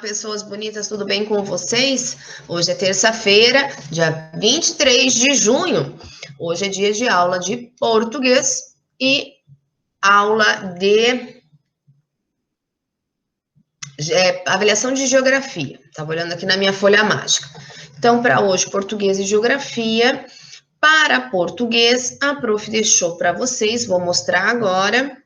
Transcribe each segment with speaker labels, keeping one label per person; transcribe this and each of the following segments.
Speaker 1: pessoas bonitas, tudo bem com vocês? Hoje é terça-feira, dia 23 de junho. Hoje é dia de aula de português e aula de avaliação de geografia. Estava olhando aqui na minha folha mágica. Então, para hoje, português e geografia. Para português, a prof deixou para vocês, vou mostrar agora,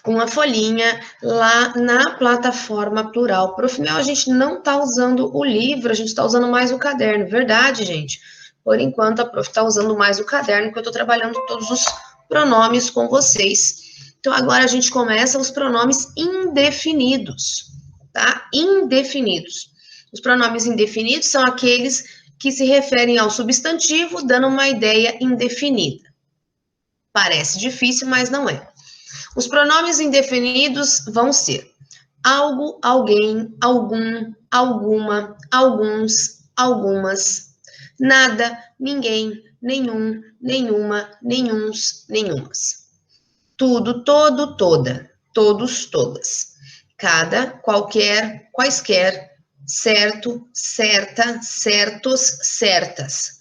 Speaker 1: uma folhinha lá na plataforma Plural. Prof, a gente não está usando o livro, a gente está usando mais o caderno. Verdade, gente? Por enquanto, a prof está usando mais o caderno, porque eu estou trabalhando todos os pronomes com vocês. Então, agora a gente começa os pronomes indefinidos, tá? Indefinidos. Os pronomes indefinidos são aqueles que se referem ao substantivo, dando uma ideia indefinida. Parece difícil, mas não é. Os pronomes indefinidos vão ser algo, alguém, algum, alguma, alguns, algumas, nada, ninguém, nenhum, nenhuma, nenhuns, nenhumas. Tudo, todo, toda, todos, todas. Cada, qualquer, quaisquer, certo, certa, certos, certas.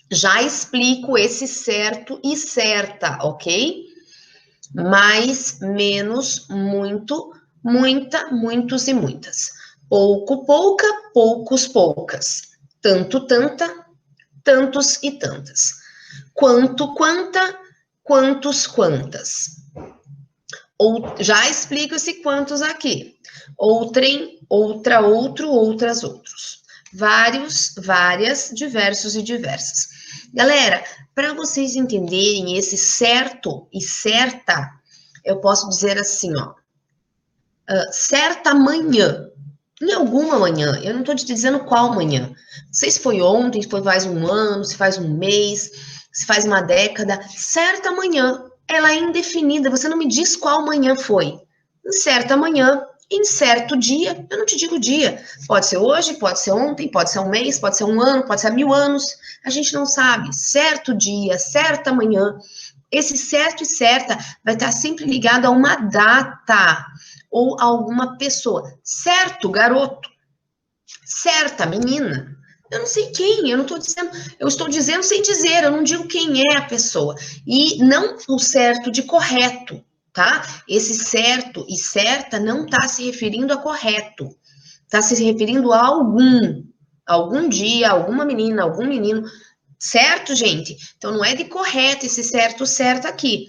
Speaker 1: Já explico esse certo e certa, ok? Mais, menos, muito, muita, muitos e muitas. Pouco, pouca, poucos, poucas. Tanto, tanta, tantos e tantas. Quanto, quanta, quantos, quantas. Ou, já explico esse quantos aqui. Outrem, outra, outro, outras, outros. Vários, várias, diversos e diversas. Galera, para vocês entenderem esse certo e certa, eu posso dizer assim, ó. Certa manhã. Em alguma manhã. Eu não estou te dizendo qual manhã. Não sei se foi ontem, se foi faz um ano, se faz um mês, se faz uma década. Certa manhã. Ela é indefinida. Você não me diz qual manhã foi. Em certa manhã. Em certo dia, eu não te digo dia. Pode ser hoje, pode ser ontem, pode ser um mês, pode ser um ano, pode ser 1000 anos. A gente não sabe. Certo dia, certa manhã. Esse certo e certa vai estar sempre ligado a uma data ou a alguma pessoa. Certo, garoto. Certa, menina. Eu não sei quem, eu não estou dizendo, eu estou dizendo sem dizer, eu não digo quem é a pessoa. E não o certo de correto. Tá? Esse certo e certa não está se referindo a correto. Está se referindo a algum dia, alguma menina, algum menino. Certo, gente? Então, não é de correto esse certo, certo aqui.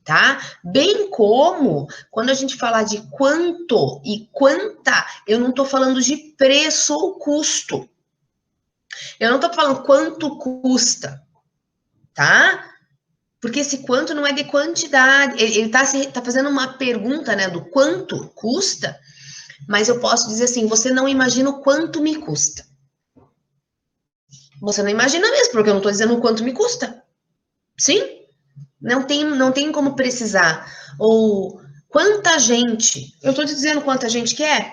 Speaker 1: Tá? Bem como, quando a gente falar de quanto e quanta, eu não estou falando de preço ou custo. Eu não estou falando quanto custa. Tá? Porque esse quanto não é de quantidade, ele tá fazendo uma pergunta, né, do quanto custa, mas eu posso dizer assim, você não imagina o quanto me custa. Você não imagina mesmo, porque eu não tô dizendo o quanto me custa. Sim? Não tem como precisar. Ou quanta gente, eu tô te dizendo quanta gente que é?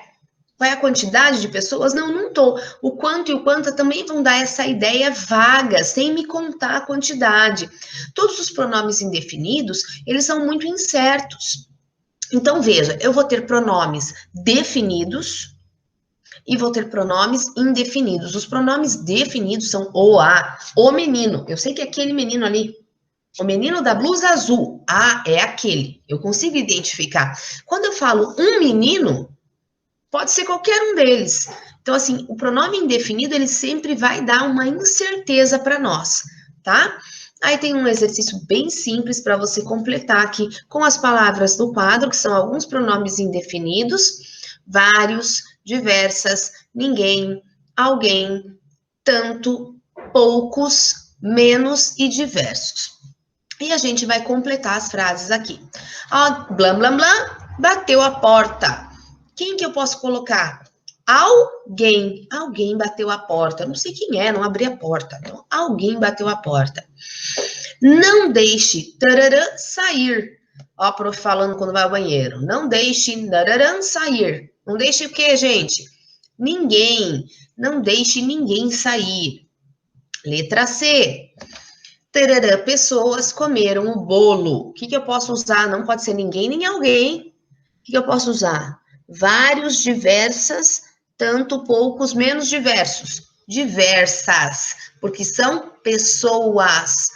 Speaker 1: Qual é a quantidade de pessoas? Não, não tô. O quanto e o quanta também vão dar essa ideia vaga, sem me contar a quantidade. Todos os pronomes indefinidos, eles são muito incertos. Então, veja, eu vou ter pronomes definidos e vou ter pronomes indefinidos. Os pronomes definidos são o, a, o menino. Eu sei que é aquele menino ali. O menino da blusa azul. Ah, é aquele. Eu consigo identificar. Quando eu falo um menino, pode ser qualquer um deles. Então, assim, o pronome indefinido, ele sempre vai dar uma incerteza para nós, tá? Aí tem um exercício bem simples para você completar aqui com as palavras do quadro, que são alguns pronomes indefinidos, vários, diversas, ninguém, alguém, tanto, poucos, menos e diversos. E a gente vai completar as frases aqui. Blá, blá, blá, bateu a porta. Quem que eu posso colocar? Alguém. Alguém bateu a porta. Não sei quem é, não abri a porta. Então, alguém bateu a porta. Não deixe tararã sair. Ó, a prof falando quando vai ao banheiro. Não deixe tararã sair. Não deixe o quê, gente? Ninguém. Não deixe ninguém sair. Letra C. Tararã, pessoas comeram o bolo. O que eu posso usar? Não pode ser ninguém nem alguém. O que eu posso usar? Vários, diversas, tanto, poucos, menos diversos. Diversas, porque são pessoas.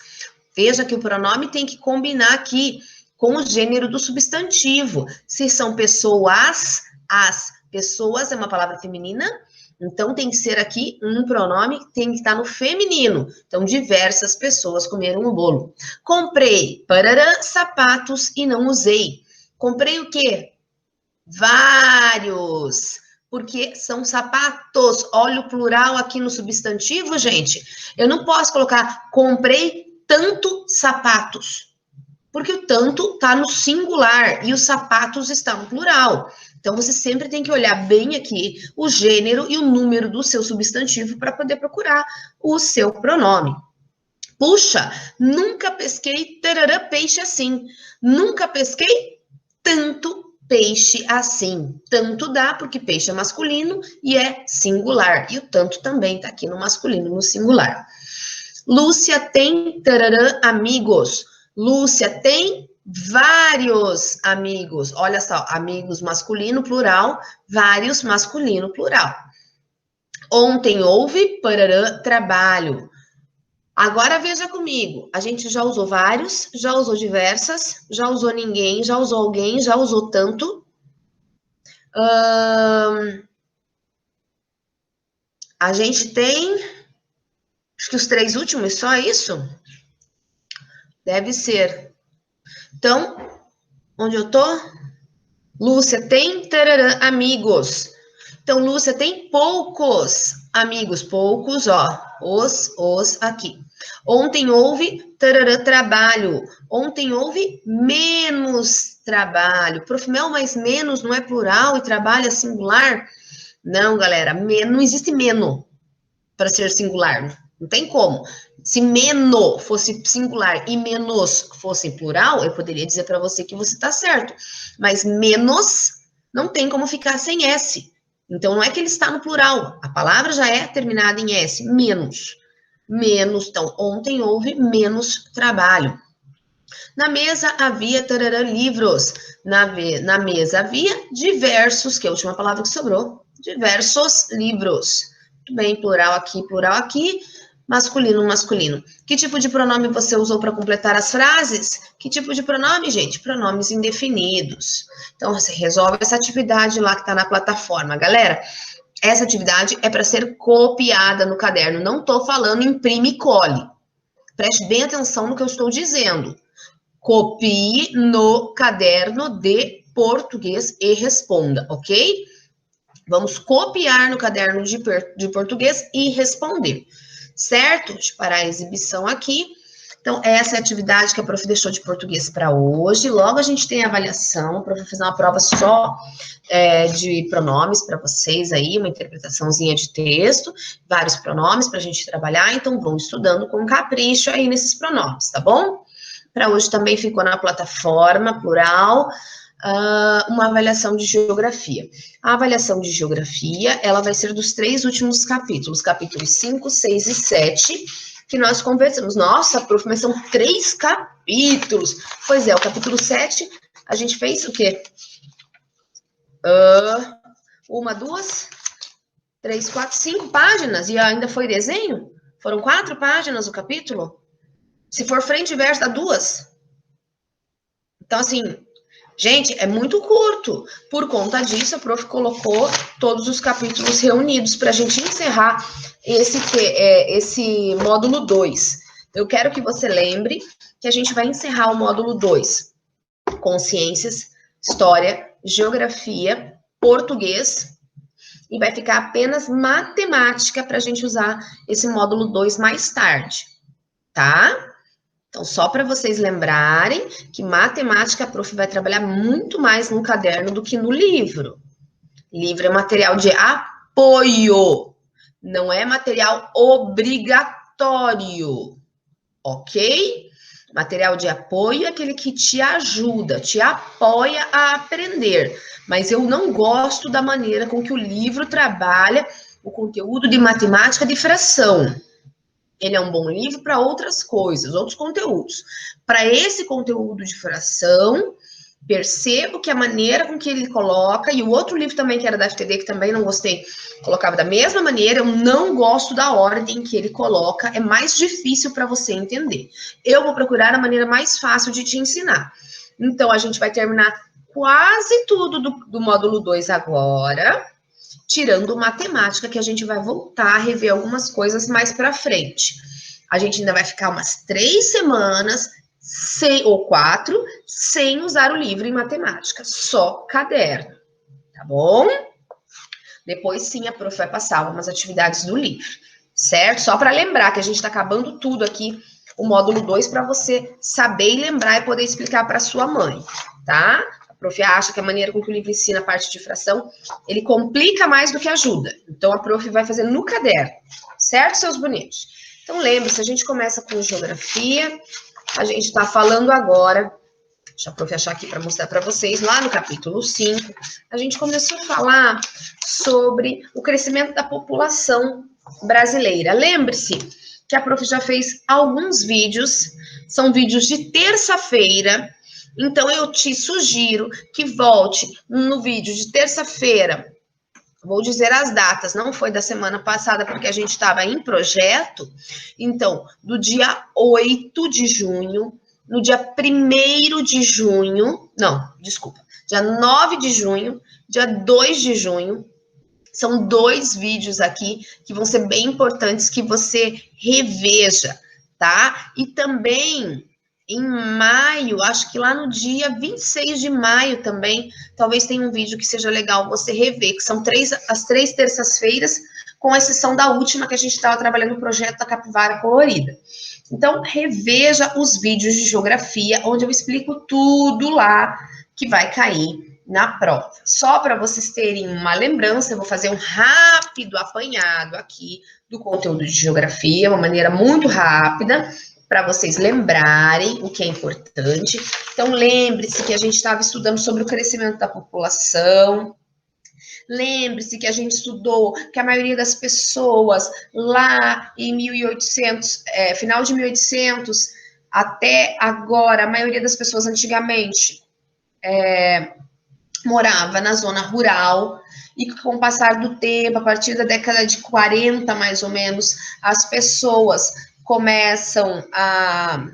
Speaker 1: Veja que o pronome tem que combinar aqui com o gênero do substantivo. Se são pessoas, as pessoas é uma palavra feminina, então tem que ser aqui um pronome que tem que estar no feminino. Então, diversas pessoas comeram um bolo. Comprei, parará, sapatos e não usei. Comprei o quê? Vários, porque são sapatos. Olha o plural aqui no substantivo, gente. Eu não posso colocar comprei tanto sapatos, porque o tanto está no singular e os sapatos estão no plural. Então, você sempre tem que olhar bem aqui o gênero e o número do seu substantivo para poder procurar o seu pronome. Puxa, nunca pesquei tarará, peixe assim. Nunca pesquei tanto peixe assim. Tanto dá, porque peixe é masculino e é singular. E o tanto também está aqui no masculino, no singular. Lúcia tem tarará, amigos. Lúcia tem vários amigos. Olha só, amigos masculino, plural, vários masculino, plural. Ontem houve parará, trabalho. Agora veja comigo, a gente já usou vários, já usou diversas, já usou ninguém, já usou alguém, já usou tanto. A gente tem, acho que os 3 últimos, só isso? Deve ser. Então, onde eu tô? Lúcia tem tarará, amigos. Então, Lúcia tem poucos amigos, poucos, ó, os aqui. Ontem houve tarará, trabalho. Ontem houve menos trabalho. Prof. Mel, mas menos não é plural e trabalho é singular? Não, galera, não existe menos para ser singular. Não tem como. Se meno fosse singular e menos fosse plural, eu poderia dizer para você que você está certo. Mas menos não tem como ficar sem S. Então, não é que ele está no plural. A palavra já é terminada em S. Menos. Menos. Então, ontem houve menos trabalho. Na mesa havia tarará, livros. Na mesa havia diversos, que é a última palavra que sobrou. Diversos livros. Muito bem, plural aqui. Masculino, masculino. Que tipo de pronome você usou para completar as frases? Que tipo de pronome, gente? Pronomes indefinidos. Então, você resolve essa atividade lá que está na plataforma. Galera, essa atividade é para ser copiada no caderno. Não estou falando imprime e cole. Preste bem atenção no que eu estou dizendo. Copie no caderno de português e responda, ok? Vamos copiar no caderno de português e responder. Certo? Deixa eu parar a exibição aqui. Então, essa é a atividade que a prof deixou de português para hoje. Logo a gente tem a avaliação, a prof vai fazer uma prova só de pronomes para vocês aí, uma interpretaçãozinha de texto, vários pronomes para a gente trabalhar, então vão estudando com capricho aí nesses pronomes, tá bom? Para hoje também ficou na plataforma plural, uma avaliação de geografia. A avaliação de geografia, ela vai ser dos 3 últimos capítulos, capítulos 5, 6 e 7, que nós conversamos. Nossa, prof, mas são 3 capítulos. Pois é, o capítulo 7, a gente fez o quê? 1, 2, 3, 4, 5 páginas, e ainda foi desenho? Foram 4 páginas o capítulo? Se for frente e verso, dá 2. Então, assim, gente, é muito curto. Por conta disso, a prof colocou todos os capítulos reunidos para a gente encerrar esse módulo 2. Eu quero que você lembre que a gente vai encerrar o módulo 2 com ciências, história, geografia, português, e vai ficar apenas matemática para a gente usar esse módulo 2 mais tarde, tá? Então, só para vocês lembrarem que matemática a prof vai trabalhar muito mais no caderno do que no livro. Livro é material de apoio, não é material obrigatório, ok? Material de apoio é aquele que te ajuda, te apoia a aprender. Mas eu não gosto da maneira com que o livro trabalha o conteúdo de matemática de fração. Ele é um bom livro para outras coisas, outros conteúdos. Para esse conteúdo de fração, Percebo que a maneira com que ele coloca, e o outro livro também, que era da FTD, que também não gostei, colocava da mesma maneira, eu não gosto da ordem que ele coloca, é mais difícil para você entender. Eu vou procurar a maneira mais fácil de te ensinar. Então, a gente vai terminar quase tudo do módulo 2 agora, tirando matemática, que a gente vai voltar a rever algumas coisas mais para frente. A gente ainda vai ficar umas 3 semanas, ou 4, sem usar o livro em matemática, só caderno, tá bom? Depois sim a prof vai passar algumas atividades do livro, certo? Só para lembrar que a gente está acabando tudo aqui, o módulo 2, para você saber e lembrar e poder explicar para sua mãe, tá? A prof acha que a maneira com que o livro ensina a parte de fração, ele complica mais do que ajuda. Então a prof vai fazer no caderno, certo, seus bonitos? Então lembre-se, a gente começa com geografia. A gente está falando agora, deixa a prof achar aqui para mostrar para vocês, lá no capítulo 5, a gente começou a falar sobre o crescimento da população brasileira. Lembre-se que a prof já fez alguns vídeos, são vídeos de terça-feira, então eu te sugiro que volte no vídeo de terça-feira. Vou dizer as datas, não foi da semana passada, porque a gente estava em projeto. Então, do dia 8 de junho, no dia 1º de junho, não, desculpa, dia 9 de junho, dia 2 de junho, são 2 vídeos aqui que vão ser bem importantes que você reveja, tá? E também em maio, acho que lá no dia 26 de maio também, talvez tenha um vídeo que seja legal você rever, que são as 3 terças-feiras, com exceção da última que a gente estava trabalhando no projeto da capivara colorida. Então, reveja os vídeos de geografia, onde eu explico tudo lá que vai cair na prova. Só para vocês terem uma lembrança, eu vou fazer um rápido apanhado aqui do conteúdo de geografia, uma maneira muito rápida, para vocês lembrarem o que é importante. Então, lembre-se que a gente estava estudando sobre o crescimento da população. Lembre-se que a gente estudou que a maioria das pessoas lá em 1800, final de 1800, até agora, a maioria das pessoas antigamente morava na zona rural, e com o passar do tempo, a partir da década de 40, mais ou menos, as pessoas começam a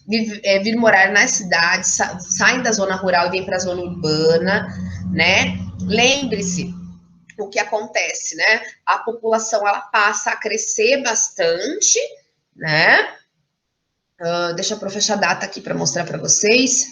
Speaker 1: vir morar nas cidades, saem da zona rural e vêm para a zona urbana, né? Lembre-se o que acontece, né? A população, ela passa a crescer bastante, né? Deixa eu fechar a data aqui para mostrar para vocês.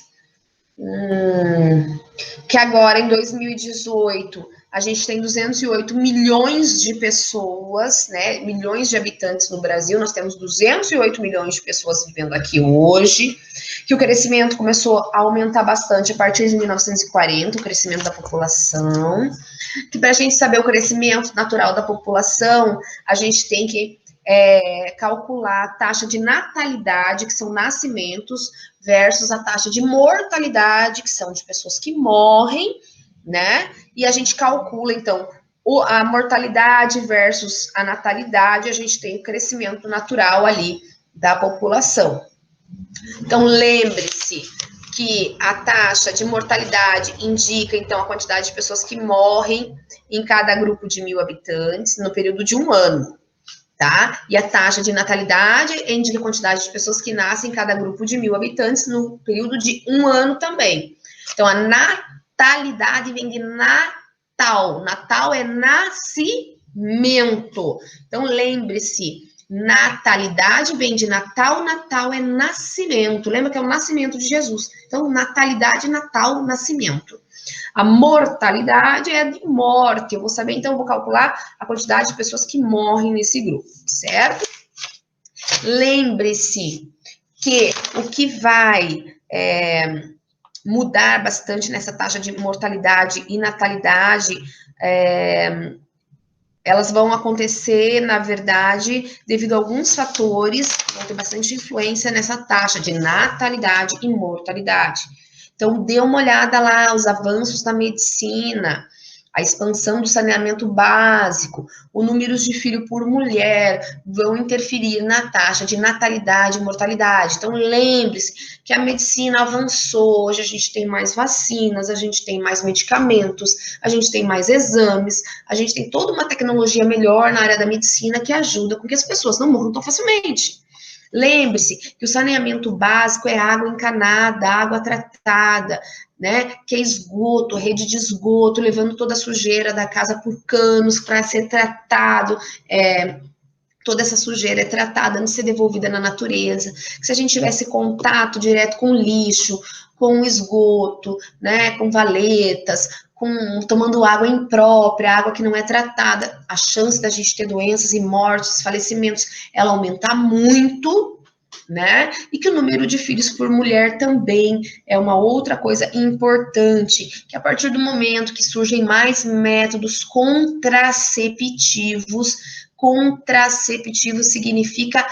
Speaker 1: Que agora, em 2018, a gente tem 208 milhões de pessoas, né? Milhões de habitantes no Brasil. Nós temos 208 milhões de pessoas vivendo aqui hoje. Que o crescimento começou a aumentar bastante a partir de 1940, o crescimento da população. Que para a gente saber o crescimento natural da população, a gente tem que calcular a taxa de natalidade, que são nascimentos, versus a taxa de mortalidade, que são de pessoas que morrem, né? E a gente calcula, então, a mortalidade versus a natalidade, a gente tem o crescimento natural ali da população. Então, lembre-se que a taxa de mortalidade indica, então, a quantidade de pessoas que morrem em cada grupo de 1.000 habitantes no período de 1 ano. Tá? E a taxa de natalidade indica a quantidade de pessoas que nascem em cada grupo de 1.000 habitantes no período de 1 ano também. Então, a natalidade vem de Natal. Natal é nascimento. Então, lembre-se, natalidade vem de Natal, Natal é nascimento. Lembra que é o nascimento de Jesus. Então, natalidade, Natal, nascimento. A mortalidade é de morte. Eu vou saber, então, eu vou calcular a quantidade de pessoas que morrem nesse grupo, certo? Lembre-se que o que vai mudar bastante nessa taxa de mortalidade e natalidade, elas vão acontecer, na verdade, devido a alguns fatores que vão ter bastante influência nessa taxa de natalidade e mortalidade. Então, dê uma olhada lá, os avanços da medicina. a expansão do saneamento básico, o número de filho por mulher vão interferir na taxa de natalidade e mortalidade. Então, lembre-se que a medicina avançou, hoje a gente tem mais vacinas, a gente tem mais medicamentos, a gente tem mais exames, a gente tem toda uma tecnologia melhor na área da medicina que ajuda com que as pessoas não morram tão facilmente. Lembre-se que o saneamento básico é água encanada, água tratada, né? Que é esgoto, rede de esgoto, levando toda a sujeira da casa por canos para ser tratado. Toda essa sujeira é tratada, não ser devolvida na natureza. Se a gente tivesse contato direto com lixo, com esgoto, né? Com valetas, tomando água imprópria, água que não é tratada, a chance da gente ter doenças e mortes, falecimentos, ela aumenta muito, né? E que o número de filhos por mulher também é uma outra coisa importante, que a partir do momento que surgem mais métodos contraceptivos significa,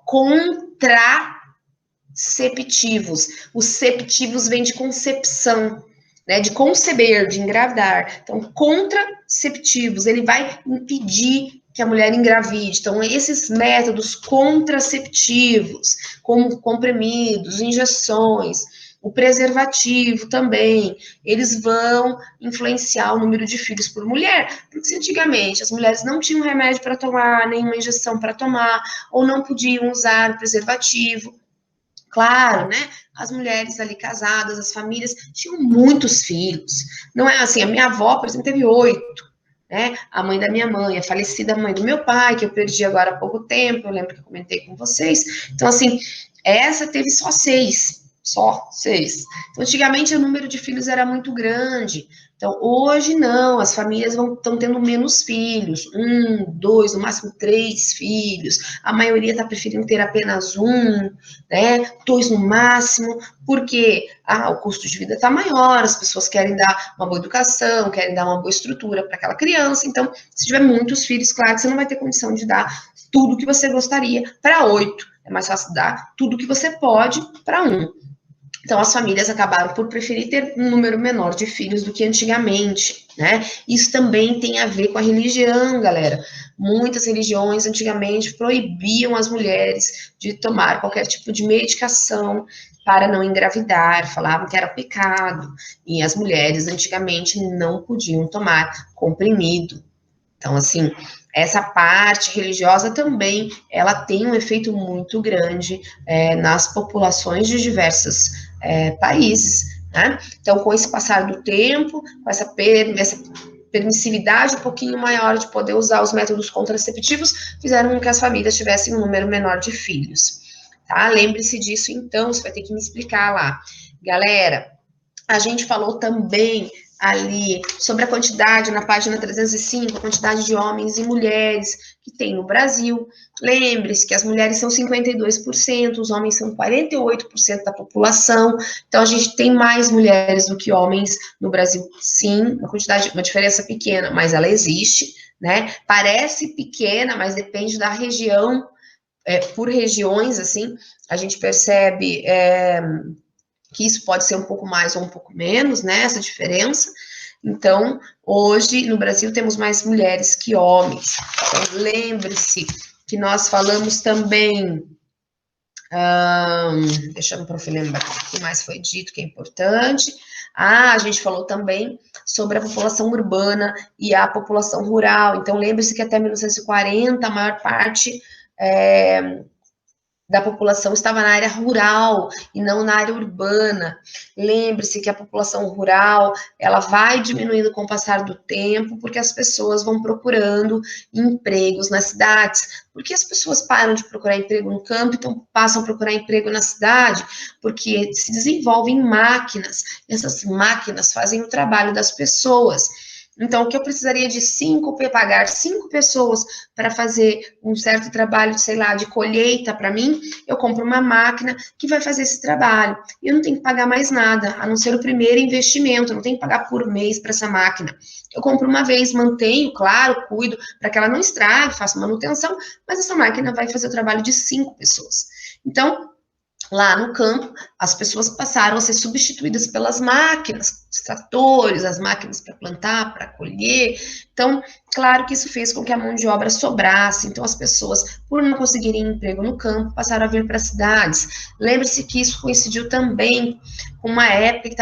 Speaker 1: contraceptivos. Os ceptivos vêm de concepção, né, de conceber, de engravidar. Então, contraceptivos, ele vai impedir que a mulher engravide. Então, esses métodos contraceptivos, como comprimidos, injeções, o preservativo também, eles vão influenciar o número de filhos por mulher, porque se antigamente as mulheres não tinham remédio para tomar, nenhuma injeção para tomar, ou não podiam usar o preservativo, claro, né? As mulheres ali casadas, as famílias, tinham muitos filhos. Não é assim, a minha avó, por exemplo, teve 8, né? A mãe da minha mãe, a falecida mãe do meu pai, que eu perdi agora há pouco tempo, eu lembro que eu comentei com vocês. Então, assim, essa teve só 6. Só 6. Então, antigamente o número de filhos era muito grande. Então, hoje não, as famílias estão tendo menos filhos, 1, 2, no máximo 3 filhos. A maioria está preferindo ter apenas 1, né? 2 no máximo, porque o custo de vida está maior, as pessoas querem dar uma boa educação, querem dar uma boa estrutura para aquela criança. Então, se tiver muitos filhos, claro que você não vai ter condição de dar tudo que você gostaria para 8. É mais fácil dar tudo que você pode para 1. Então, as famílias acabaram por preferir ter um número menor de filhos do que antigamente, né? Isso também tem a ver com a religião, galera. Muitas religiões antigamente proibiam as mulheres de tomar qualquer tipo de medicação para não engravidar, falavam que era pecado, e as mulheres antigamente não podiam tomar comprimido. Então, assim, essa parte religiosa também, ela tem um efeito muito grande nas populações de diversos países, né? Então, com esse passar do tempo, com essa permissividade um pouquinho maior de poder usar os métodos contraceptivos, fizeram com que as famílias tivessem um número menor de filhos, tá? Lembre-se disso, então, você vai ter que me explicar lá. Galera, a gente falou também ali sobre a quantidade, na página 305, a quantidade de homens e mulheres que tem no Brasil. Lembre-se que as mulheres são 52%, os homens são 48% da população, então a gente tem mais mulheres do que homens no Brasil, sim, uma diferença pequena, mas ela existe, né? Parece pequena, mas depende da região, por regiões, assim, a gente percebe que isso pode ser um pouco mais ou um pouco menos, né, essa diferença. Então, hoje, no Brasil, temos mais mulheres que homens. Então, lembre-se que nós falamos também, deixa eu lembrar o que mais foi dito, que é importante. A gente falou também sobre a população urbana e a população rural. Então, lembre-se que até 1940, a maior parte da população estava na área rural e não na área urbana. Lembre-se que a população rural, ela vai diminuindo com o passar do tempo, porque as pessoas vão procurando empregos nas cidades. Porque as pessoas param de procurar emprego no campo, então passam a procurar emprego na cidade, porque se desenvolvem máquinas, e essas máquinas fazem o trabalho das pessoas. Então, o que eu precisaria de pagar 5 pessoas para fazer um certo trabalho, sei lá, de colheita para mim, eu compro uma máquina que vai fazer esse trabalho. E eu não tenho que pagar mais nada, a não ser o primeiro investimento, eu não tenho que pagar por mês para essa máquina. Eu compro uma vez, mantenho, claro, cuido para que ela não estrague, faço manutenção, mas essa máquina vai fazer o trabalho de 5 pessoas. Então, lá no campo, as pessoas passaram a ser substituídas pelas máquinas, os tratores, as máquinas para plantar, para colher. Então, claro que isso fez com que a mão de obra sobrasse. Então, as pessoas, por não conseguirem emprego no campo, passaram a vir para as cidades. Lembre-se que isso coincidiu também com uma época que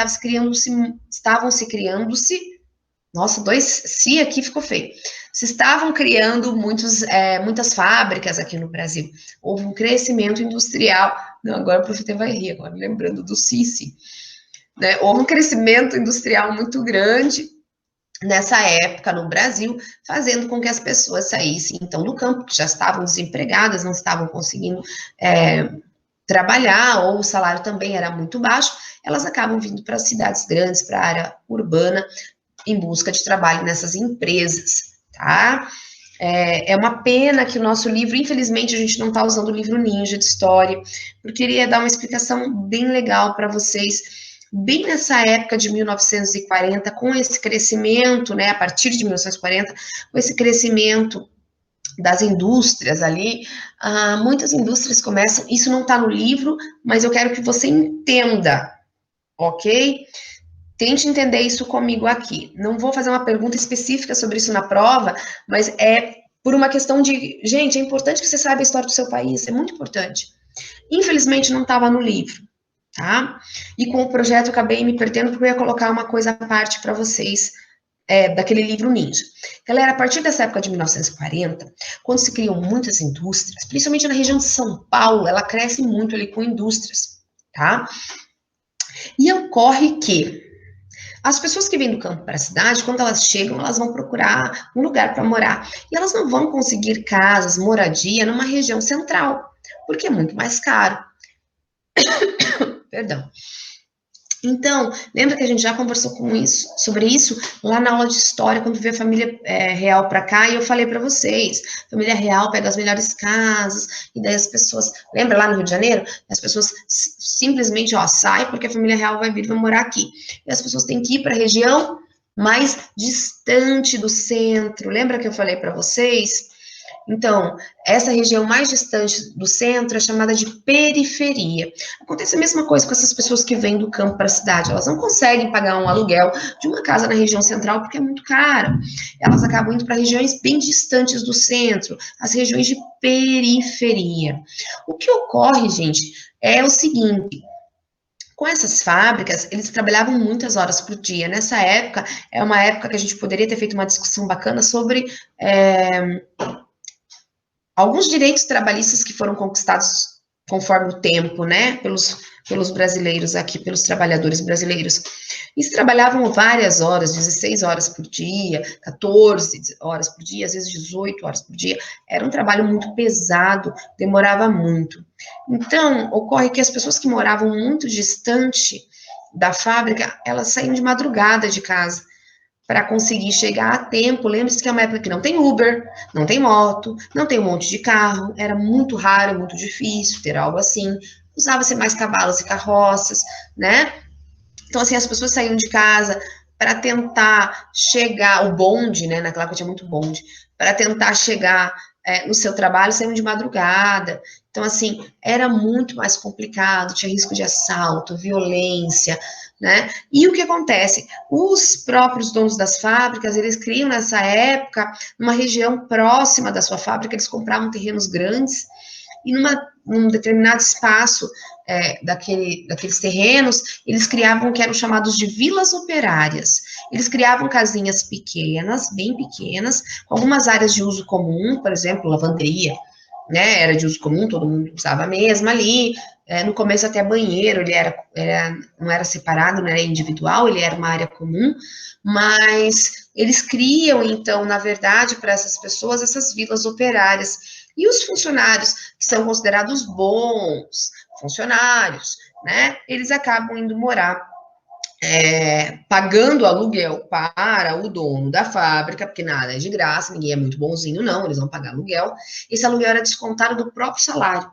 Speaker 1: estavam se criando-se. Nossa, se aqui ficou feio. Se estavam criando muitas fábricas aqui no Brasil. Houve um crescimento industrial. Não, agora o professor vai rir, agora lembrando do Sisi. Né? Houve um crescimento industrial muito grande nessa época no Brasil, fazendo com que as pessoas saíssem, então, do campo, que já estavam desempregadas, não estavam conseguindo trabalhar, ou o salário também era muito baixo, elas acabam vindo para as cidades grandes, para a área urbana, em busca de trabalho nessas empresas, tá? É uma pena que o nosso livro, infelizmente, a gente não está usando o livro Ninja de História, porque eu queria dar uma explicação bem legal para vocês, bem nessa época de 1940, com esse crescimento, né, a partir de 1940, com esse crescimento das indústrias ali, muitas indústrias começam, isso não está no livro, mas eu quero que você entenda, ok? Tente entender isso comigo aqui. Não vou fazer uma pergunta específica sobre isso na prova, mas é por uma questão de... Gente, é importante que você saiba a história do seu país, é muito importante. Infelizmente, não estava no livro, tá? E com o projeto eu acabei me perdendo, porque eu ia colocar uma coisa à parte para vocês, daquele livro Ninja. Galera, a partir dessa época de 1940, quando se criam muitas indústrias, principalmente na região de São Paulo, ela cresce muito ali com indústrias, tá? E ocorre que as pessoas que vêm do campo para a cidade, quando elas chegam, elas vão procurar um lugar para morar. E elas não vão conseguir casas, moradia numa região central, porque é muito mais caro. Perdão. Então, lembra que a gente já conversou sobre isso lá na aula de história, quando veio a família real para cá, e eu falei para vocês, a família real pega as melhores casas, e daí as pessoas, lembra lá no Rio de Janeiro? As pessoas simplesmente, saem porque a família real vai morar aqui. E as pessoas têm que ir para a região mais distante do centro. Lembra que eu falei para vocês? Então, essa região mais distante do centro é chamada de periferia. Acontece a mesma coisa com essas pessoas que vêm do campo para a cidade. Elas não conseguem pagar um aluguel de uma casa na região central porque é muito caro. Elas acabam indo para regiões bem distantes do centro, as regiões de periferia. O que ocorre, gente, é o seguinte: com essas fábricas, eles trabalhavam muitas horas por dia. Nessa época, é uma época que a gente poderia ter feito uma discussão bacana sobre alguns direitos trabalhistas que foram conquistados conforme o tempo, né, pelos brasileiros aqui, pelos trabalhadores brasileiros. Eles trabalhavam várias horas, 16 horas por dia, 14 horas por dia, às vezes 18 horas por dia. Era um trabalho muito pesado, demorava muito. Então, ocorre que as pessoas que moravam muito distante da fábrica, elas saíam de madrugada de casa para conseguir chegar a tempo. Lembre-se que é uma época que não tem Uber, não tem moto, não tem um monte de carro, era muito raro, muito difícil ter algo assim. Usava-se mais cavalos e carroças, né? Então, assim, as pessoas saíam de casa para tentar chegar, o bonde, né? Naquela época tinha muito bonde, para tentar chegar no seu trabalho, saíam de madrugada. Então, assim, era muito mais complicado, tinha risco de assalto, violência, né? E o que acontece? Os próprios donos das fábricas, eles criam nessa época, numa região próxima da sua fábrica, eles compravam terrenos grandes, e num determinado espaço daqueles terrenos, eles criavam o que eram chamados de vilas operárias. Eles criavam casinhas pequenas, bem pequenas, com algumas áreas de uso comum, por exemplo, lavanderia, né, era de uso comum, todo mundo usava a mesma ali. No começo até banheiro, não era separado, não era individual, ele era uma área comum, mas eles criam, então, na verdade, para essas pessoas, essas vilas operárias. E os funcionários, que são considerados bons funcionários, né, eles acabam indo morar, pagando aluguel para o dono da fábrica, porque nada é de graça, ninguém é muito bonzinho, não, eles vão pagar aluguel. Esse aluguel era descontado do próprio salário.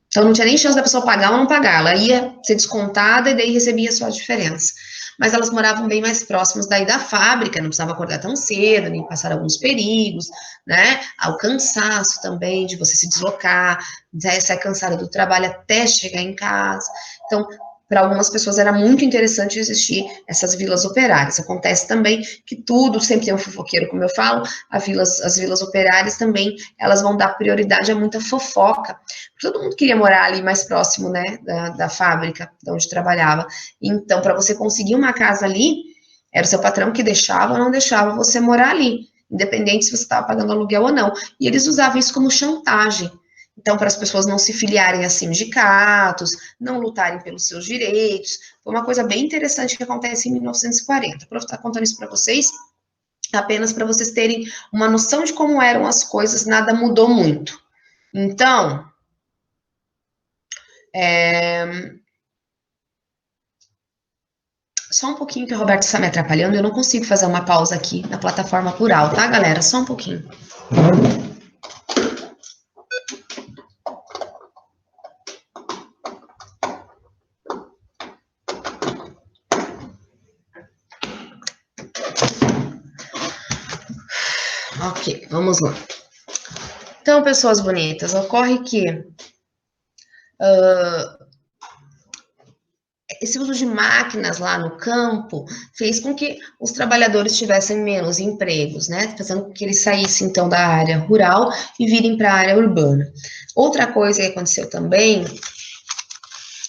Speaker 1: Então, não tinha nem chance da pessoa pagar ou não pagar, ela ia ser descontada e daí recebia só a diferença. mas elas moravam bem mais próximas daí da fábrica, não precisava acordar tão cedo, nem passar alguns perigos, né? O cansaço também de você se deslocar, sair cansada do trabalho até chegar em casa. Então, para algumas pessoas era muito interessante existir essas vilas operárias. Acontece também que tudo, sempre tem um fofoqueiro, como eu falo, as vilas operárias também, elas vão dar prioridade a muita fofoca. Todo mundo queria morar ali mais próximo, né, da fábrica, de onde trabalhava. Então, para você conseguir uma casa ali, era o seu patrão que deixava ou não deixava você morar ali, independente se você estava pagando aluguel ou não. E eles usavam isso como chantagem. Então, para as pessoas não se filiarem a sindicatos, não lutarem pelos seus direitos. Foi uma coisa bem interessante que acontece em 1940. O prof está contando isso para vocês, apenas para vocês terem uma noção de como eram as coisas, nada mudou muito. Então, só um pouquinho que o Roberto está me atrapalhando, eu não consigo fazer uma pausa aqui na plataforma plural, tá, galera? Só um pouquinho. Ok, vamos lá. Então, pessoas bonitas, ocorre que esse uso de máquinas lá no campo fez com que os trabalhadores tivessem menos empregos, né? Fazendo com que eles saíssem, então, da área rural e virem para a área urbana. Outra coisa que aconteceu também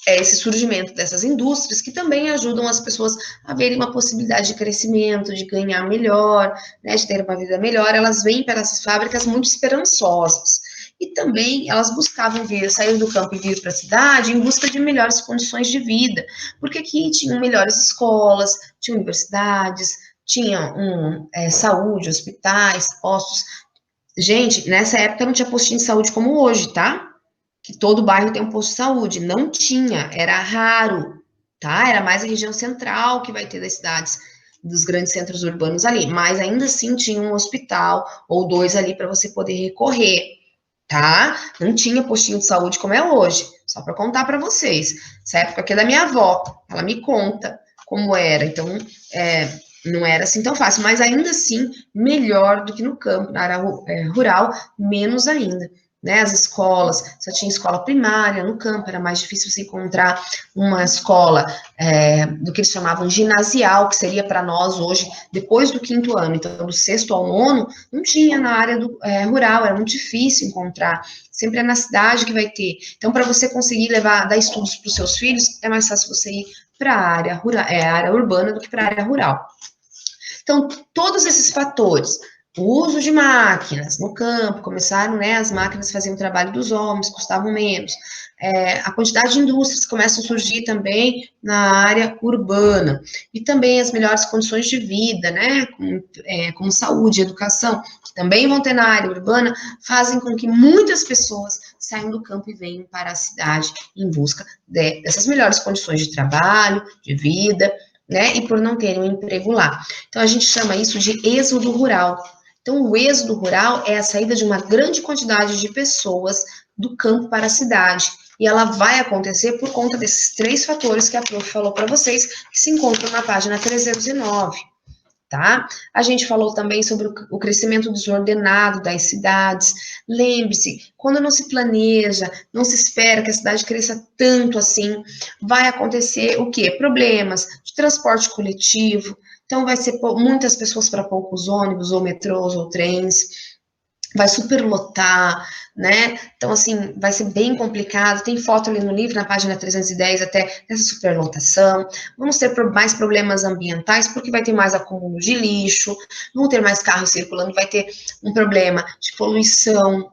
Speaker 1: é esse surgimento dessas indústrias que também ajudam as pessoas a verem uma possibilidade de crescimento, de ganhar melhor, né, de ter uma vida melhor. Elas vêm para essas fábricas muito esperançosas. E também elas buscavam sair do campo e vir para a cidade em busca de melhores condições de vida, porque aqui tinham melhores escolas, tinham universidades, tinham saúde, hospitais, postos. Gente, nessa época não tinha postinho de saúde como hoje, tá? Que todo bairro tem um posto de saúde. Não tinha, era raro, tá? Era mais a região central que vai ter das cidades, dos grandes centros urbanos ali, mas ainda assim tinha um hospital ou dois ali para você poder recorrer, tá? Não tinha postinho de saúde como é hoje, só para contar para vocês. Essa época aqui é da minha avó, ela me conta como era, então não era assim tão fácil, mas ainda assim melhor do que no campo, na área rural, menos ainda. Né, as escolas, só tinha escola primária no campo, era mais difícil você encontrar uma escola do que eles chamavam ginasial, que seria para nós hoje, depois do 5º ano, então do 6º ao 9º, não tinha na área rural, era muito difícil encontrar, sempre é na cidade que vai ter. Então, para você conseguir dar estudos para os seus filhos, é mais fácil você ir para a área rural, área urbana do que para a área rural. Então, todos esses fatores, o uso de máquinas no campo, começaram, né, as máquinas faziam o trabalho dos homens, custavam menos. A quantidade de indústrias começam a surgir também na área urbana. E também as melhores condições de vida, né, como saúde, educação, que também vão ter na área urbana, fazem com que muitas pessoas saiam do campo e venham para a cidade em busca dessas melhores condições de trabalho, de vida, né, e por não terem um emprego lá. Então, a gente chama isso de êxodo rural. Então, o êxodo rural é a saída de uma grande quantidade de pessoas do campo para a cidade. E ela vai acontecer por conta desses 3 fatores que a prof falou para vocês, que se encontram na página 309, tá? A gente falou também sobre o crescimento desordenado das cidades. Lembre-se, quando não se planeja, não se espera que a cidade cresça tanto assim, vai acontecer o quê? Problemas de transporte coletivo. Então, vai ser muitas pessoas para poucos ônibus, ou metrôs, ou trens, vai superlotar, né? Então, assim, vai ser bem complicado. Tem foto ali no livro, na página 310, até dessa superlotação. Vamos ter mais problemas ambientais, porque vai ter mais acúmulo de lixo, vão ter mais carros circulando, vai ter um problema de poluição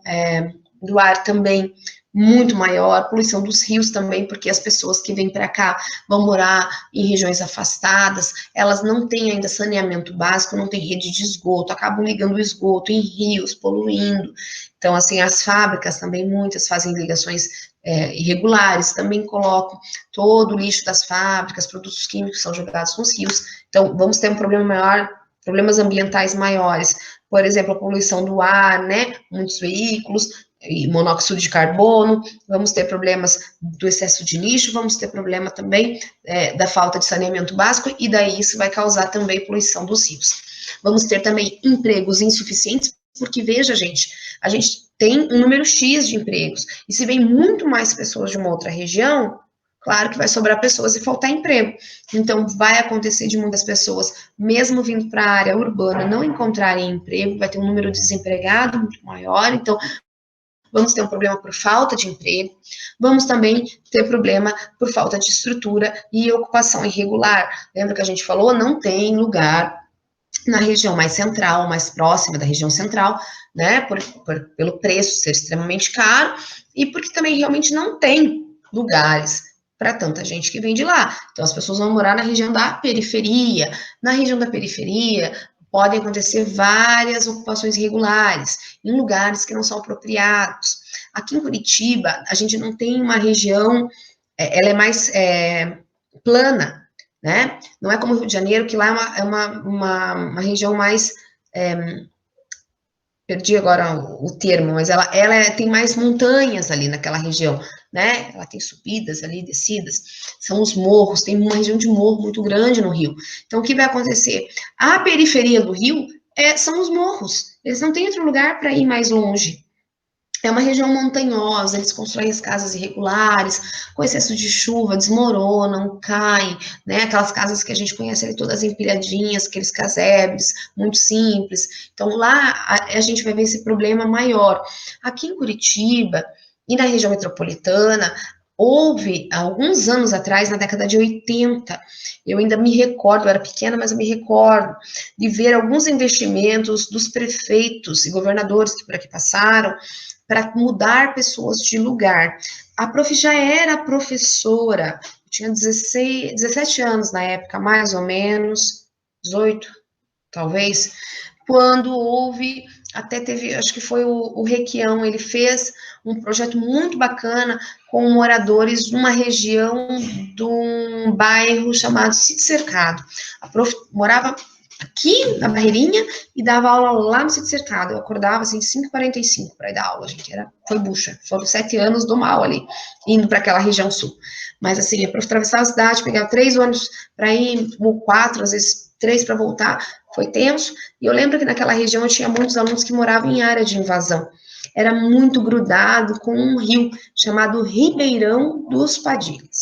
Speaker 1: do ar também, muito maior, poluição dos rios também, porque as pessoas que vêm para cá vão morar em regiões afastadas, elas não têm ainda saneamento básico, não têm rede de esgoto, acabam ligando o esgoto em rios, poluindo. Então, assim, as fábricas também, muitas fazem ligações irregulares, também colocam todo o lixo das fábricas, produtos químicos são jogados nos rios. Então, vamos ter um problema maior, problemas ambientais maiores, por exemplo, a poluição do ar, né, muitos veículos, e monóxido de carbono, vamos ter problemas do excesso de lixo, vamos ter problema também da falta de saneamento básico, e daí isso vai causar também poluição dos rios. Vamos ter também empregos insuficientes, porque veja, gente, a gente tem um número X de empregos, e se vem muito mais pessoas de uma outra região, claro que vai sobrar pessoas e faltar emprego. Então, vai acontecer de muitas pessoas, mesmo vindo para a área urbana, não encontrarem emprego, vai ter um número de desempregado muito maior, então vamos ter um problema por falta de emprego, vamos também ter problema por falta de estrutura e ocupação irregular. Lembra que a gente falou? Não tem lugar na região mais central, mais próxima da região central, né, pelo preço ser extremamente caro e porque também realmente não tem lugares para tanta gente que vem de lá. Então, as pessoas vão morar na região da periferia. Na região da periferia, podem acontecer várias ocupações irregulares, em lugares que não são apropriados. Aqui em Curitiba, a gente não tem uma região, ela é mais plana, né? Não é como o Rio de Janeiro, que lá é uma região mais... perdi agora o termo, mas ela tem mais montanhas ali naquela região, né? Ela tem subidas ali, descidas, são os morros, tem uma região de morro muito grande no Rio. Então, o que vai acontecer? A periferia do Rio são os morros, eles não têm outro lugar para ir mais longe. É uma região montanhosa, eles constroem as casas irregulares, com excesso de chuva, desmoronam, caem, né? Aquelas casas que a gente conhece ali todas empilhadinhas, aqueles casebres, muito simples. Então, lá a gente vai ver esse problema maior. Aqui em Curitiba e na região metropolitana, houve, alguns anos atrás, na década de 80, eu ainda me recordo, eu era pequena, mas eu me recordo de ver alguns investimentos dos prefeitos e governadores que por aqui passaram, para mudar pessoas de lugar. A prof já era professora, tinha 17 anos na época, mais ou menos, 18, talvez, quando houve, até teve, acho que foi o Requião, ele fez um projeto muito bacana com moradores de uma região de um bairro chamado Sítio Cercado. A prof morava aqui na Barreirinha e dava aula lá no Sítio Cercado. Eu acordava assim 5h45 para ir dar aula, gente. Foi bucha. Foram 7 anos do mal ali, indo para aquela região sul. Mas assim, para atravessar a cidade, pegar 3 ônibus para ir, ou 4, às vezes 3 para voltar, foi tenso. E eu lembro que naquela região eu tinha muitos alunos que moravam em área de invasão. Era muito grudado com um rio chamado Ribeirão dos Padilhas,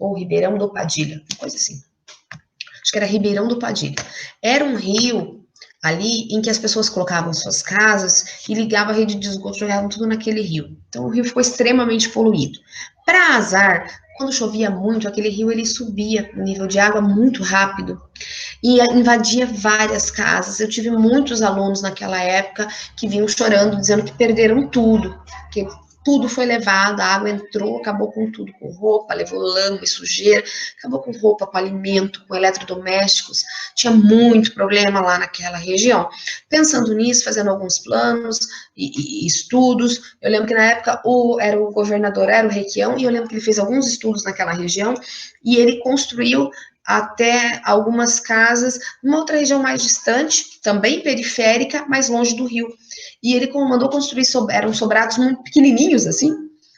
Speaker 1: ou Ribeirão do Padilha, coisa assim. Acho que era Ribeirão do Padilha. Era um rio ali em que as pessoas colocavam suas casas e ligavam a rede de esgoto, jogavam tudo naquele rio. Então o rio ficou extremamente poluído. Para azar, quando chovia muito, aquele rio ele subia o nível de água muito rápido e invadia várias casas. Eu tive muitos alunos naquela época que vinham chorando, dizendo que perderam tudo, que tudo foi levado, a água entrou, acabou com tudo, com roupa, levou lama e sujeira, acabou com roupa, com alimento, com eletrodomésticos, tinha muito problema lá naquela região. Pensando nisso, fazendo alguns planos e estudos, eu lembro que na época o governador era o Requião, e eu lembro que ele fez alguns estudos naquela região, e ele construiu até algumas casas numa outra região mais distante, também periférica, mais longe do rio. E ele mandou construir, eram sobrados muito pequenininhos, assim,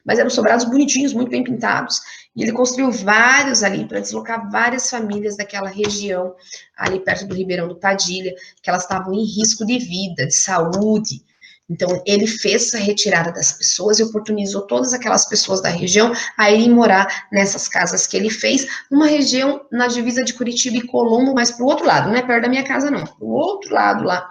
Speaker 1: mas eram sobrados bonitinhos, muito bem pintados. E ele construiu vários ali para deslocar várias famílias daquela região, ali perto do Ribeirão do Padilha, que elas estavam em risco de vida, de saúde. Então, ele fez essa retirada das pessoas e oportunizou todas aquelas pessoas da região a irem morar nessas casas que ele fez, numa região na divisa de Curitiba e Colombo, mas para o outro lado, não é perto da minha casa, não, para o outro lado lá,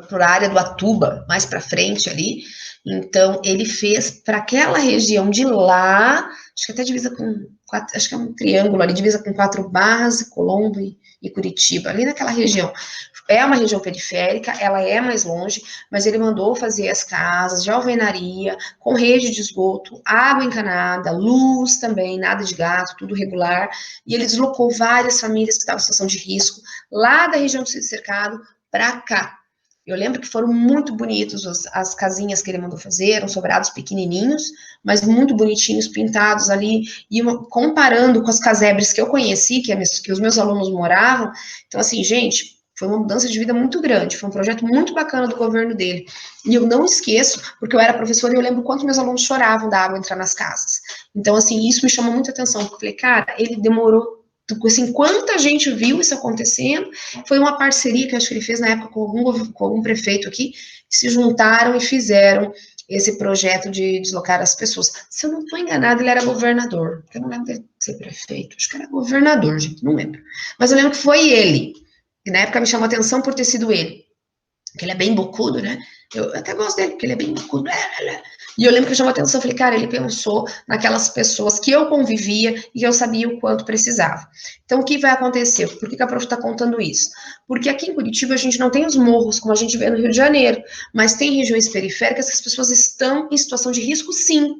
Speaker 1: para a área do Atuba, mais para frente ali. Então, ele fez para aquela região de lá, acho que até divisa com, acho que é um triângulo ali, divisa com 4 Barras, Colombo e Curitiba, ali naquela região. É uma região periférica, ela é mais longe, mas ele mandou fazer as casas de alvenaria, com rede de esgoto, água encanada, luz também, nada de gato, tudo regular, e ele deslocou várias famílias que estavam em situação de risco, lá da região do Sítio Cercado, para cá. Eu lembro que foram muito bonitos as casinhas que ele mandou fazer, eram sobrados pequenininhos, mas muito bonitinhos, pintados ali, e comparando com as casebres que eu conheci, que os meus alunos moravam. Então, assim, gente, Foi uma mudança de vida muito grande, foi um projeto muito bacana do governo dele. E eu não esqueço, porque eu era professora e eu lembro quanto meus alunos choravam da água entrar nas casas. Então, assim, isso me chamou muita atenção, porque eu falei, cara, ele demorou, assim, quanta gente viu isso acontecendo, foi uma parceria que eu acho que ele fez na época com algum prefeito aqui, que se juntaram e fizeram esse projeto de deslocar as pessoas. Se eu não estou enganada, ele era governador, eu não lembro dele ser prefeito, acho que era governador, gente, não lembro. Mas eu lembro que foi ele. E na época me chamou a atenção por ter sido ele. Porque ele é bem bocudo, né? Eu até gosto dele, porque ele é bem bocudo. E eu lembro que me chamou a atenção, eu falei, cara, ele pensou naquelas pessoas que eu convivia e eu sabia o quanto precisava. Então, o que vai acontecer? Por que a prof está contando isso? Porque aqui em Curitiba a gente não tem os morros, como a gente vê no Rio de Janeiro, mas tem regiões periféricas que as pessoas estão em situação de risco, sim.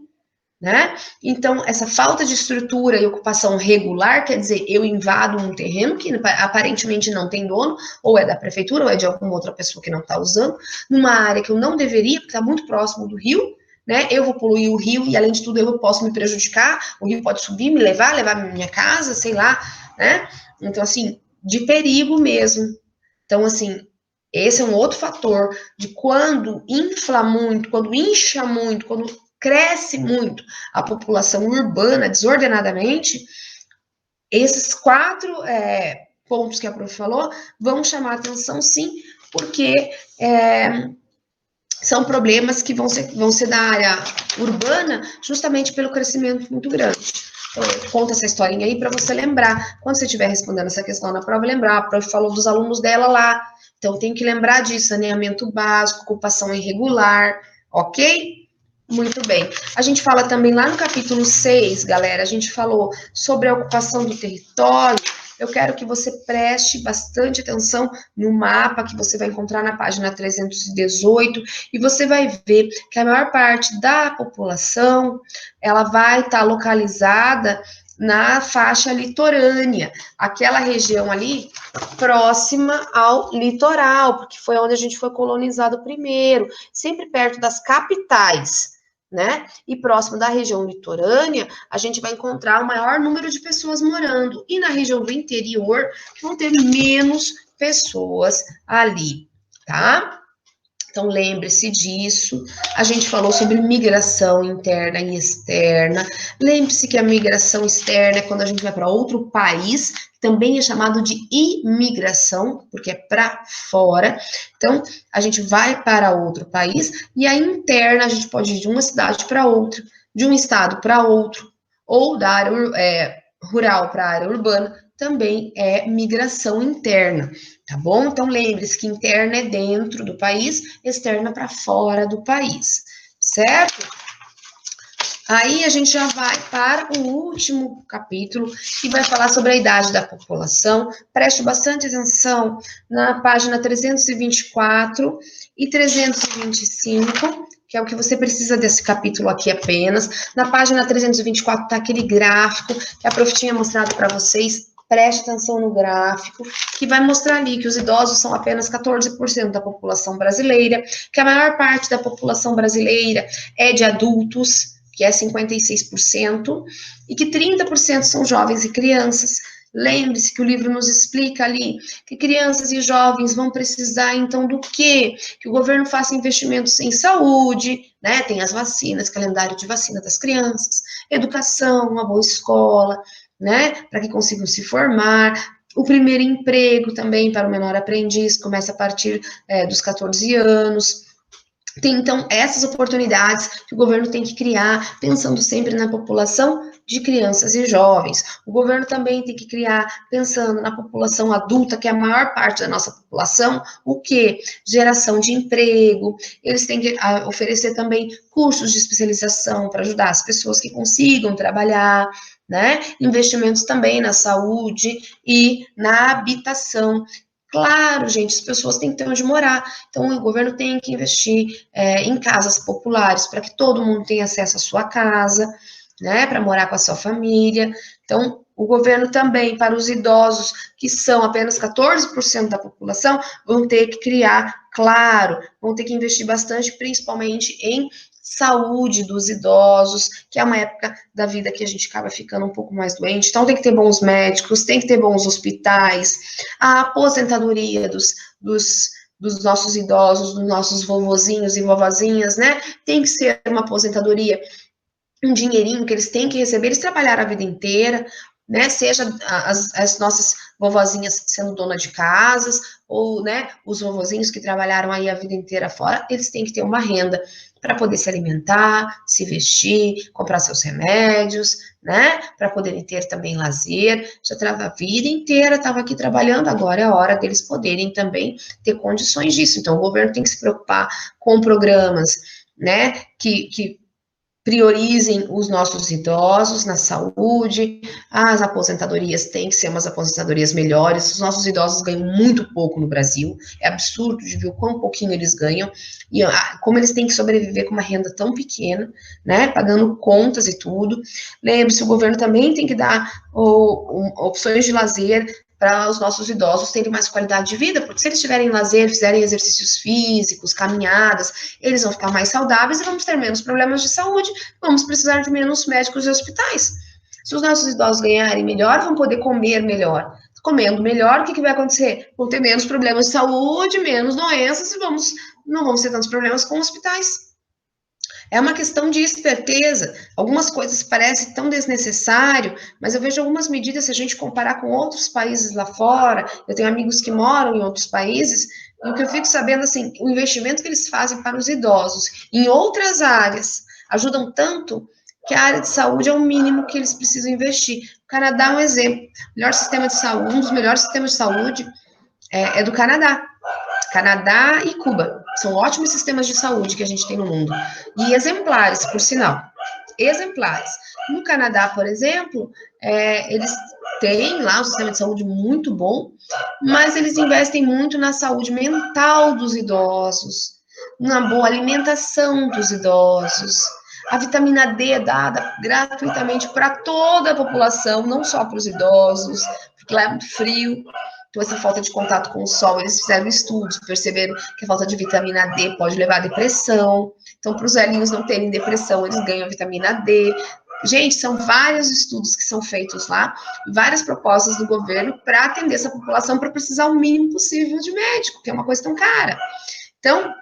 Speaker 1: Né? Então, essa falta de estrutura e ocupação regular, quer dizer, eu invado um terreno que aparentemente não tem dono, ou é da prefeitura, ou é de alguma outra pessoa que não está usando, numa área que eu não deveria, porque está muito próximo do rio, né? Eu vou poluir o rio e, além de tudo, eu posso me prejudicar, o rio pode subir, me levar minha casa, sei lá, né? Então, assim, de perigo mesmo. Então, assim, esse é um outro fator de quando infla muito, quando incha muito, quando cresce muito a população urbana desordenadamente, esses 4 pontos que a prof falou vão chamar atenção, sim, porque são problemas que vão ser da área urbana justamente pelo crescimento muito grande. Então, eu conto essa historinha aí para você lembrar, quando você estiver respondendo essa questão na prova, lembrar, a prof falou dos alunos dela lá, então tem que lembrar disso, saneamento básico, ocupação irregular, ok? Muito bem. A gente fala também lá no capítulo 6, galera, a gente falou sobre a ocupação do território. Eu quero que você preste bastante atenção no mapa que você vai encontrar na página 318 e você vai ver que a maior parte da população, ela vai estar localizada na faixa litorânea, aquela região ali próxima ao litoral, porque foi onde a gente foi colonizado primeiro, sempre perto das capitais, né? E próximo da região litorânea, a gente vai encontrar o maior número de pessoas morando. E na região do interior, vão ter menos pessoas ali, tá? Então, lembre-se disso. A gente falou sobre migração interna e externa. Lembre-se que a migração externa é quando a gente vai para outro país, também é chamado de imigração, porque é para fora. Então, a gente vai para outro país, e a interna, a gente pode ir de uma cidade para outra, de um estado para outro, ou da área rural para a área urbana, também é migração interna, tá bom? Então, lembre-se que interna é dentro do país, externa para fora do país, certo? Aí a gente já vai para o último capítulo, que vai falar sobre a idade da população. Preste bastante atenção na página 324 e 325, que é o que você precisa desse capítulo aqui apenas. Na página 324 está aquele gráfico que a prof tinha mostrado para vocês. Preste atenção no gráfico, que vai mostrar ali que os idosos são apenas 14% da população brasileira, que a maior parte da população brasileira é de adultos, que é 56%, e que 30% são jovens e crianças. Lembre-se que o livro nos explica ali que crianças e jovens vão precisar, então, do quê? Que o governo faça investimentos em saúde, né? Tem as vacinas, calendário de vacina das crianças, educação, uma boa escola, né? Para que consigam se formar. O primeiro emprego também para o menor aprendiz começa a partir dos 14 anos. Tem, então, essas oportunidades que o governo tem que criar, pensando sempre na população de crianças e jovens. O governo também tem que criar, pensando na população adulta, que é a maior parte da nossa população, o quê? Geração de emprego. Eles têm que oferecer também cursos de especialização para ajudar as pessoas que consigam trabalhar, né? Investimentos também na saúde e na habitação. Claro, gente, as pessoas têm que ter onde morar, então o governo tem que investir em casas populares para que todo mundo tenha acesso à sua casa, né, para morar com a sua família. Então, o governo também, para os idosos, que são apenas 14% da população, vão ter que criar Claro, vão ter que investir bastante, principalmente em saúde dos idosos, que é uma época da vida que a gente acaba ficando um pouco mais doente, então tem que ter bons médicos, tem que ter bons hospitais, a aposentadoria dos nossos idosos, dos nossos vovozinhos e vovozinhas, né? Tem que ser uma aposentadoria, um dinheirinho que eles têm que receber, eles trabalharam a vida inteira, né? Seja as nossas vovozinhas sendo dona de casas, ou, né, os vovozinhos que trabalharam aí a vida inteira fora, eles têm que ter uma renda para poder se alimentar, se vestir, comprar seus remédios, né? Para poderem ter também lazer. Já estava a vida inteira, estava aqui trabalhando, agora é a hora deles poderem também ter condições disso. Então, o governo tem que se preocupar com programas, né, que priorizem os nossos idosos na saúde, as aposentadorias têm que ser umas aposentadorias melhores, os nossos idosos ganham muito pouco no Brasil, é absurdo de ver o quão pouquinho eles ganham, e como eles têm que sobreviver com uma renda tão pequena, né, pagando contas e tudo. Lembre-se, o governo também tem que dar opções de lazer para os nossos idosos terem mais qualidade de vida, porque se eles tiverem lazer, fizerem exercícios físicos, caminhadas, eles vão ficar mais saudáveis e vamos ter menos problemas de saúde, vamos precisar de menos médicos e hospitais. Se os nossos idosos ganharem melhor, vão poder comer melhor. Comendo melhor, o que vai acontecer? Vão ter menos problemas de saúde, menos doenças e não vamos ter tantos problemas com hospitais. É uma questão de esperteza. Algumas coisas parecem tão desnecessário, mas eu vejo algumas medidas, se a gente comparar com outros países lá fora, eu tenho amigos que moram em outros países, e o que eu fico sabendo, assim, o investimento que eles fazem para os idosos em outras áreas ajudam tanto que a área de saúde é o mínimo que eles precisam investir. O Canadá é um exemplo. O melhor sistema de saúde, um dos melhores sistemas de saúde é do Canadá. Canadá e Cuba. São ótimos sistemas de saúde que a gente tem no mundo. E exemplares, por sinal. Exemplares. No Canadá, por exemplo, eles têm lá um sistema de saúde muito bom, mas eles investem muito na saúde mental dos idosos, na boa alimentação dos idosos. A vitamina D é dada gratuitamente para toda a população, não só para os idosos, porque lá é muito frio. Então, essa falta de contato com o sol, eles fizeram estudos, perceberam que a falta de vitamina D pode levar à depressão. Então, para os velhinhos não terem depressão, eles ganham a vitamina D. Gente, são vários estudos que são feitos lá, várias propostas do governo para atender essa população para precisar o mínimo possível de médico, que é uma coisa tão cara. Então,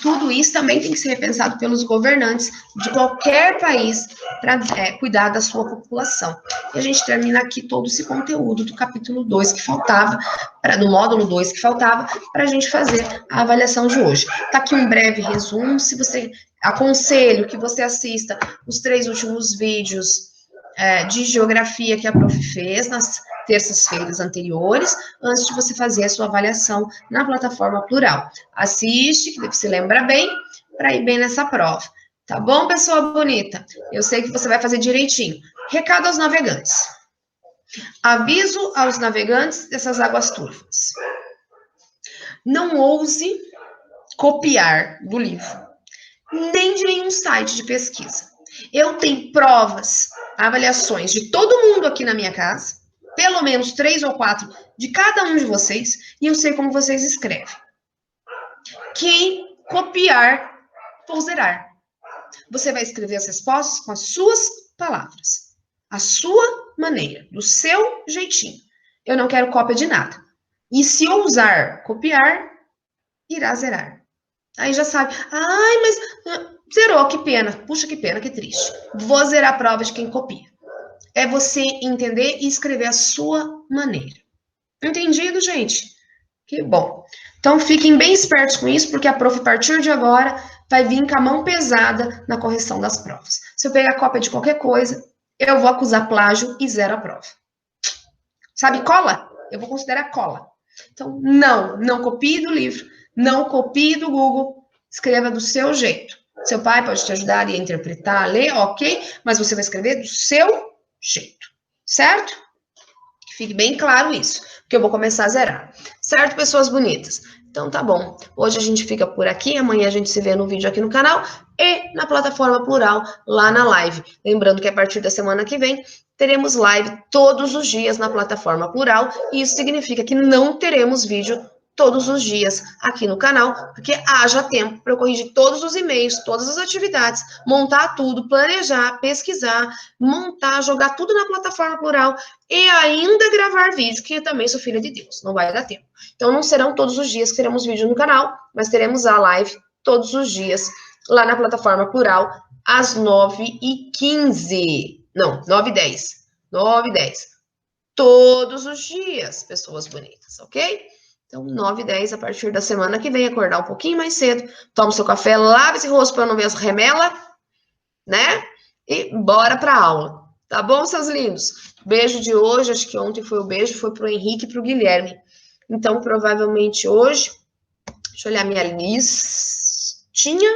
Speaker 1: tudo isso também tem que ser repensado pelos governantes de qualquer país para cuidar da sua população. E a gente termina aqui todo esse conteúdo do capítulo 2 que faltava, no módulo 2 que faltava, para a gente fazer a avaliação de hoje. Está aqui um breve resumo, se você aconselho que você assista os 3 últimos vídeos de geografia que a prof fez nas terças-feiras anteriores, antes de você fazer a sua avaliação na plataforma Plural. Assiste, que você lembra bem, para ir bem nessa prova. Tá bom, pessoa bonita? Eu sei que você vai fazer direitinho. Recado aos navegantes. Aviso aos navegantes dessas águas turvas. Não ouse copiar do livro, nem de nenhum site de pesquisa. Eu tenho provas, avaliações de todo mundo aqui na minha casa, pelo menos 3 ou 4 de cada um de vocês, e eu sei como vocês escrevem. Quem copiar, vou zerar. Você vai escrever as respostas com as suas palavras, a sua maneira, do seu jeitinho. Eu não quero cópia de nada. E se ousar copiar, irá zerar. Aí já sabe, ai, mas zerou, que pena. Puxa, que pena, que triste. Vou zerar a prova de quem copia. É você entender e escrever a sua maneira. Entendido, gente? Que bom. Então, fiquem bem espertos com isso, porque a prof, a partir de agora, vai vir com a mão pesada na correção das provas. Se eu pegar cópia de qualquer coisa, eu vou acusar plágio e zero a prova. Sabe, cola? Eu vou considerar cola. Então, não copie do livro, não copie do Google, escreva do seu jeito. Seu pai pode te ajudar a interpretar, a ler, ok, mas você vai escrever do seu jeito, certo? Que fique bem claro isso, porque eu vou começar a zerar. Certo, pessoas bonitas? Então, tá bom. Hoje a gente fica por aqui, amanhã a gente se vê no vídeo aqui no canal e na plataforma Plural, lá na live. Lembrando que a partir da semana que vem, teremos live todos os dias na plataforma Plural, e isso significa que não teremos vídeo todos os dias aqui no canal, porque haja tempo para eu corrigir todos os e-mails, todas as atividades, montar tudo, planejar, pesquisar, montar, jogar tudo na plataforma Plural e ainda gravar vídeo, que eu também sou filha de Deus, não vai dar tempo. Então, não serão todos os dias que teremos vídeo no canal, mas teremos a live todos os dias lá na plataforma Plural, às 9h15. Não, 9h10. 9h10. Todos os dias, pessoas bonitas, ok? Então, 9h10, a partir da semana que vem, acordar um pouquinho mais cedo, toma o seu café, lave esse rosto para não ver as remelas, né? E bora para a aula. Tá bom, seus lindos? Beijo de hoje, acho que ontem foi o beijo, foi pro Henrique e pro Guilherme. Então, provavelmente hoje, deixa eu olhar minha listinha.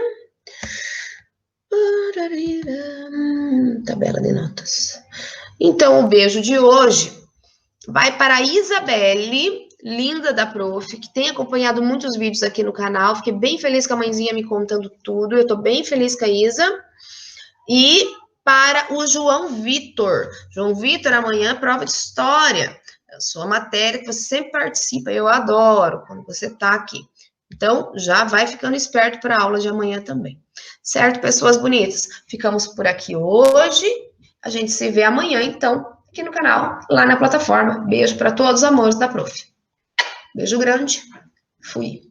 Speaker 1: Tabela de notas. Então, o beijo de hoje vai para a Isabelle, linda da prof, que tem acompanhado muitos vídeos aqui no canal. Fiquei bem feliz com a mãezinha me contando tudo. Eu tô bem feliz com a Isa. E para o João Vitor. João Vitor, amanhã, prova de história. A sua matéria que você sempre participa. Eu adoro quando você tá aqui. Então, já vai ficando esperto para a aula de amanhã também. Certo, pessoas bonitas? Ficamos por aqui hoje. A gente se vê amanhã, então, aqui no canal, lá na plataforma. Beijo para todos os amores da prof. Beijo grande. Fui.